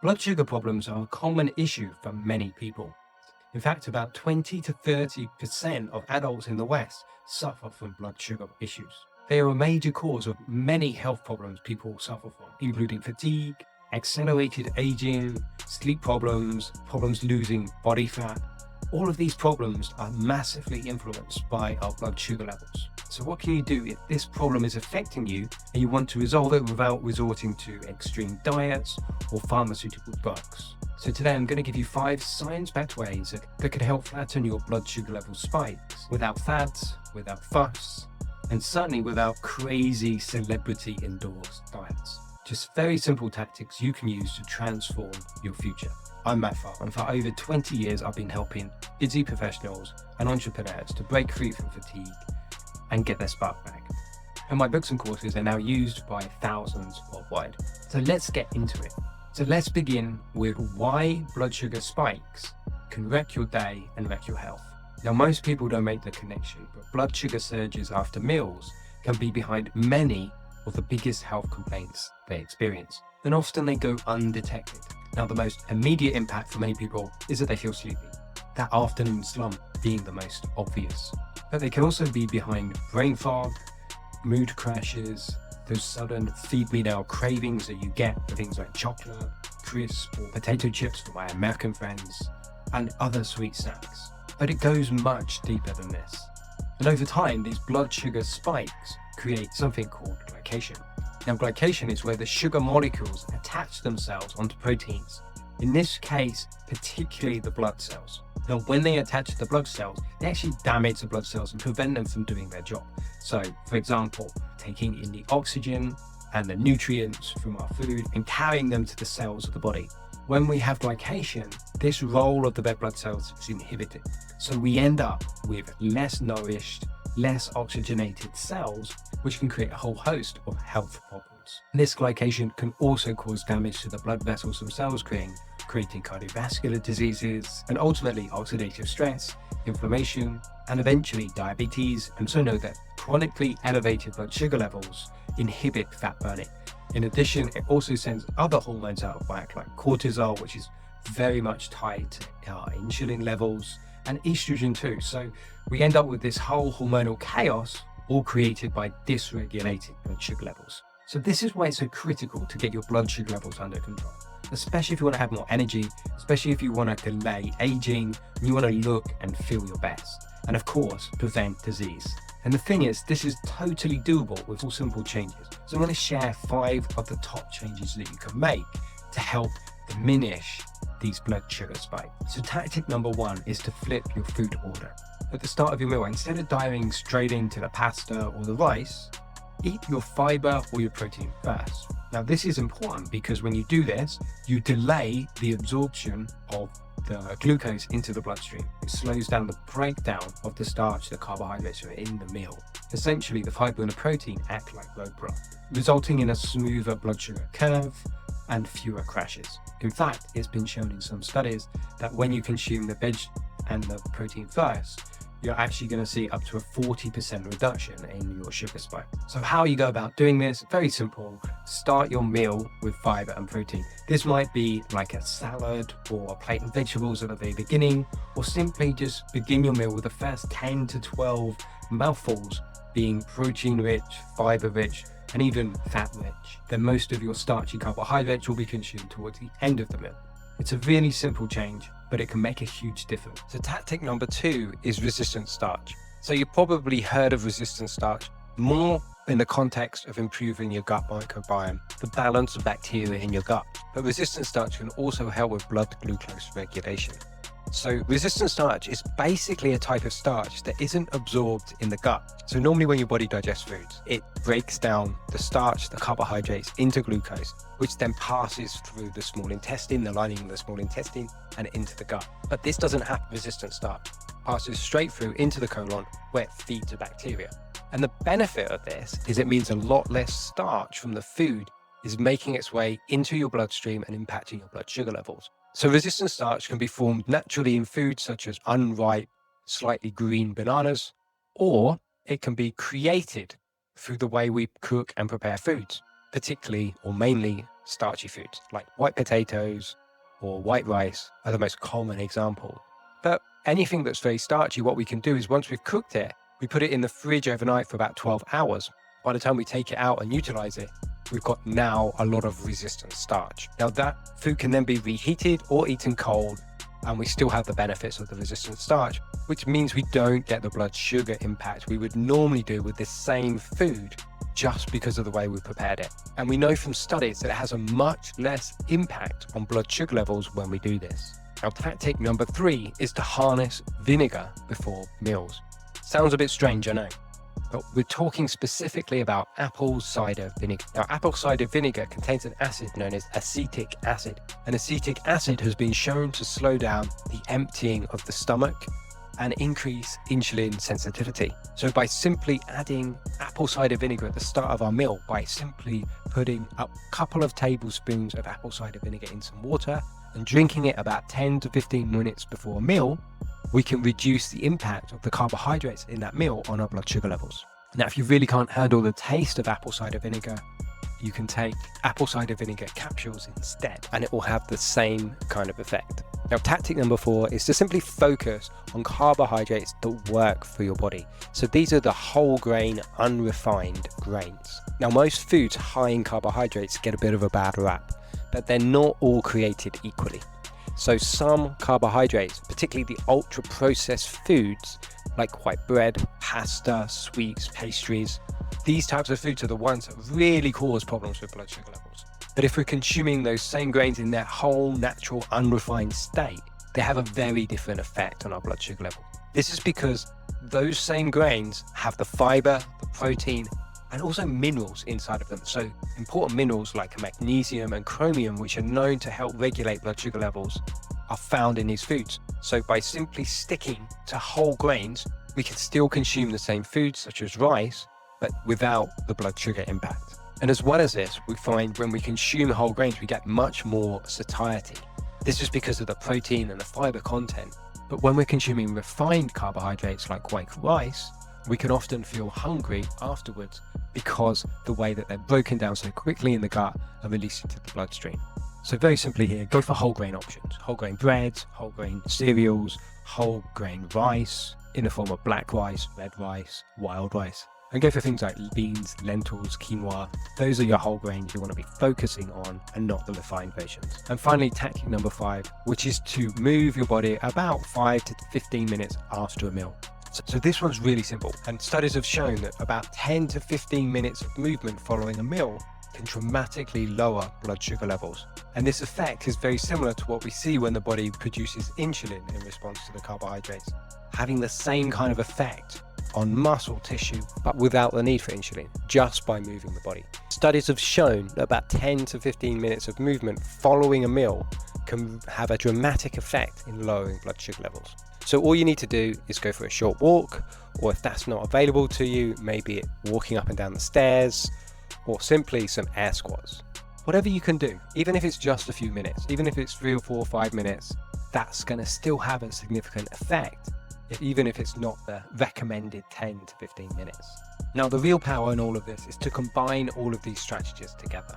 Blood sugar problems are a common issue for many people. In fact, about 20 to 30% of adults in the West suffer from blood sugar issues. They are a major cause of many health problems people suffer from, including fatigue, accelerated aging, sleep problems, problems losing body fat. All of these problems are massively influenced by our blood sugar levels. So what can you do if this problem is affecting you and you want to resolve it without resorting to extreme diets or pharmaceutical drugs? So today I'm going to give you 5 science-backed ways that could help flatten your blood sugar level spikes without fads, without fuss, and certainly without crazy celebrity-endorsed diets. Just very simple tactics you can use to transform your future. I'm Matt Farr, and for over 20 years I've been helping busy professionals and entrepreneurs to break free from fatigue and get their spark back. And my books and courses are now used by thousands worldwide. So let's get into it. So let's begin with why blood sugar spikes can wreck your day and wreck your health. Now, most people don't make the connection, but blood sugar surges after meals can be behind many of the biggest health complaints they experience, and often they go undetected. Now, the most immediate impact for many people is that they feel sleepy, that afternoon slump being the most obvious. But they can also be behind brain fog, mood crashes, those sudden feed me now cravings that you get for things like chocolate, crisps, or potato chips from my American friends, and other sweet snacks. But it goes much deeper than this. And over time, these blood sugar spikes create something called glycation. Now, glycation is where the sugar molecules attach themselves onto proteins. In this case, particularly the blood cells. Now, when they attach to the blood cells, they actually damage the blood cells and prevent them from doing their job. So, for example, taking in the oxygen and the nutrients from our food and carrying them to the cells of the body. When we have glycation, this role of the red blood cells is inhibited. So we end up with less nourished, less oxygenated cells, which can create a whole host of health problems. This glycation can also cause damage to the blood vessels themselves, creating cardiovascular diseases, and ultimately oxidative stress, inflammation, and eventually diabetes. And so know that chronically elevated blood sugar levels inhibit fat burning. In addition, it also sends other hormones out of whack, like cortisol, which is very much tied to our insulin levels, and estrogen too. So we end up with this whole hormonal chaos, all created by dysregulated blood sugar levels. So this is why it's so critical to get your blood sugar levels under control, especially if you want to have more energy, especially if you want to delay aging, and you want to look and feel your best, and of course, prevent disease. And the thing is, this is totally doable with all simple changes. So I'm going to share 5 of the top changes that you can make to help diminish these blood sugar spikes. So tactic number 1 is to flip your food order. At the start of your meal, instead of diving straight into the pasta or the rice, eat your fiber or your protein first. Now, this is important because when you do this, you delay the absorption of the glucose into the bloodstream. It slows down the breakdown of the starch, the carbohydrates are in the meal. Essentially, the fiber and the protein act like roadblocks, resulting in a smoother blood sugar curve and fewer crashes. In fact, it's been shown in some studies that when you consume the veg and the protein first, you're actually going to see up to a 40% reduction in your sugar spike. So how you go about doing this? Very simple. Start your meal with fiber and protein. This might be like a salad or a plate of vegetables at the very beginning, or simply just begin your meal with the first 10 to 12 mouthfuls being protein-rich, fiber-rich, and even fat-rich. Then most of your starchy carbohydrates will be consumed towards the end of the meal. It's a really simple change, but it can make a huge difference. So tactic number 2 is resistant starch. So you've probably heard of resistant starch more in the context of improving your gut microbiome, the balance of bacteria in your gut. But resistant starch can also help with blood glucose regulation. So resistant starch is basically a type of starch that isn't absorbed in the gut. So normally when your body digests foods, it breaks down the starch, the carbohydrates into glucose, which then passes through the small intestine, the lining of the small intestine, and into the gut. But this doesn't happen with resistant starch. It passes straight through into the colon where it feeds the bacteria. And the benefit of this is it means a lot less starch from the food is making its way into your bloodstream and impacting your blood sugar levels. So resistant starch can be formed naturally in foods such as unripe, slightly green bananas, or it can be created through the way we cook and prepare foods. particularly or mainly starchy foods like white potatoes or white rice are the most common example. But anything that's very starchy, what we can do is once we've cooked it, we put it in the fridge overnight for about 12 hours. By the time we take it out and utilize it, we've got now a lot of resistant starch. Now that food can then be reheated or eaten cold, and we still have the benefits of the resistant starch, which means we don't get the blood sugar impact we would normally do with this same food just because of the way we prepared it. And we know from studies that it has a much less impact on blood sugar levels when we do this. Now, tactic number 3 is to harness vinegar before meals. Sounds a bit strange, I know, but we're talking specifically about apple cider vinegar. Now, apple cider vinegar contains an acid known as acetic acid, and acetic acid has been shown to slow down the emptying of the stomach and increase insulin sensitivity. So by simply adding apple cider vinegar at the start of our meal, by simply putting a couple of tablespoons of apple cider vinegar in some water and drinking it about 10 to 15 minutes before a meal, we can reduce the impact of the carbohydrates in that meal on our blood sugar levels. Now, if you really can't handle the taste of apple cider vinegar, you can take apple cider vinegar capsules instead, and it will have the same kind of effect. Now, tactic number 4 is to simply focus on carbohydrates that work for your body. So these are the whole grain, unrefined grains. Now, most foods high in carbohydrates get a bit of a bad rap, but they're not all created equally. So some carbohydrates, particularly the ultra-processed foods like white bread, pasta, sweets, pastries, these types of foods are the ones that really cause problems with blood sugar levels. But if we're consuming those same grains in their whole natural unrefined state, they have a very different effect on our blood sugar level. This is because those same grains have the fiber, the protein, and also minerals inside of them. So important minerals like magnesium and chromium, which are known to help regulate blood sugar levels, are found in these foods. So by simply sticking to whole grains, we can still consume the same foods such as rice, but without the blood sugar impact. And as well as this, we find when we consume whole grains, we get much more satiety. This is because of the protein and the fiber content. But when we're consuming refined carbohydrates like white rice, we can often feel hungry afterwards because the way that they're broken down so quickly in the gut and released into the bloodstream. So very simply here, go for whole grain options, whole grain breads, whole grain cereals, whole grain rice in the form of black rice, red rice, wild rice. And go for things like beans, lentils, quinoa. Those are your whole grains you want to be focusing on and not the refined versions. And finally, tactic number 5, which is to move your body about 5 to 15 minutes after a meal. So this one's really simple, and studies have shown that about 10 to 15 minutes of movement following a meal can dramatically lower blood sugar levels. And this effect is very similar to what we see when the body produces insulin in response to the carbohydrates, having the same kind of effect on muscle tissue, but without the need for insulin, just by moving the body. Studies have shown that about 10 to 15 minutes of movement following a meal can have a dramatic effect in lowering blood sugar levels. So all you need to do is go for a short walk, or if that's not available to you, maybe walking up and down the stairs, or simply some air squats. Whatever you can do, even if it's just a few minutes, even if it's 3 or 4 or 5 minutes, that's going to still have a significant effect, even if it's not the recommended 10 to 15 minutes. Now, the real power in all of this is to combine all of these strategies together.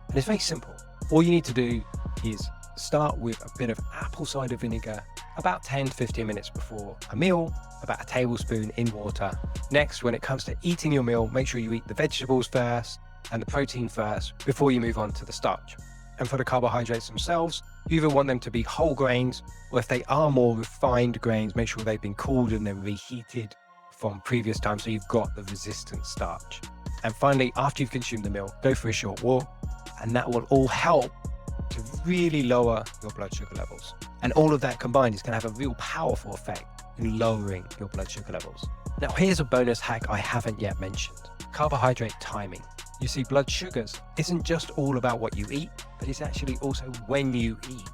And it's very simple. All you need to do is start with a bit of apple cider vinegar about 10 to 15 minutes before a meal, about a tablespoon in water. Next, when it comes to eating your meal, make sure you eat the vegetables first and the protein first before you move on to the starch. And for the carbohydrates themselves, you either want them to be whole grains, or if they are more refined grains, make sure they've been cooled and then reheated from previous times so you've got the resistant starch. And finally, after you've consumed the meal, go for a short walk, and that will all help to really lower your blood sugar levels. And all of that combined is going to have a real powerful effect in lowering your blood sugar levels. Now, here's a bonus hack I haven't yet mentioned: carbohydrate timing. You see, blood sugars isn't just all about what you eat, but it's actually also when you eat.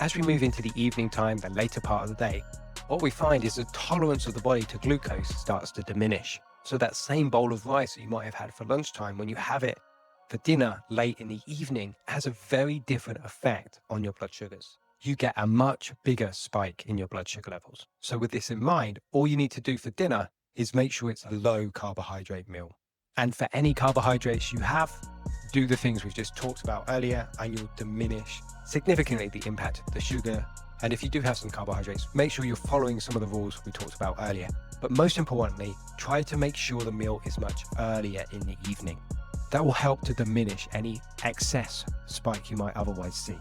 As we move into the evening time, the later part of the day, what we find is the tolerance of the body to glucose starts to diminish. So that same bowl of rice that you might have had for lunchtime, when you have it for dinner late in the evening, has a very different effect on your blood sugars. You get a much bigger spike in your blood sugar levels. So with this in mind, all you need to do for dinner is make sure it's a low carbohydrate meal. And for any carbohydrates you have, do the things we've just talked about earlier, and you'll diminish significantly the impact of the sugar. And if you do have some carbohydrates, make sure you're following some of the rules we talked about earlier. But most importantly, try to make sure the meal is much earlier in the evening. That will help to diminish any excess spike you might otherwise see.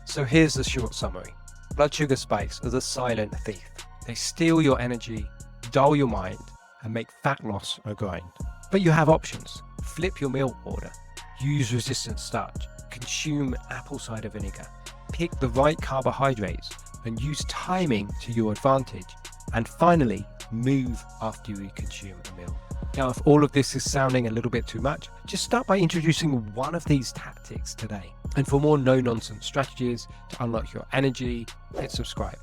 So here's the short summary. Blood sugar spikes are the silent thief. They steal your energy, dull your mind, and make fat loss a grind. But you have options. Flip your meal order. Use resistant starch. Consume apple cider vinegar. Pick the right carbohydrates and use timing to your advantage. And finally, move after you consume a meal. Now, if all of this is sounding a little bit too much, just start by introducing one of these tactics today. And for more no-nonsense strategies to unlock your energy, hit subscribe.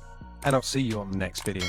And I'll see you on the next video.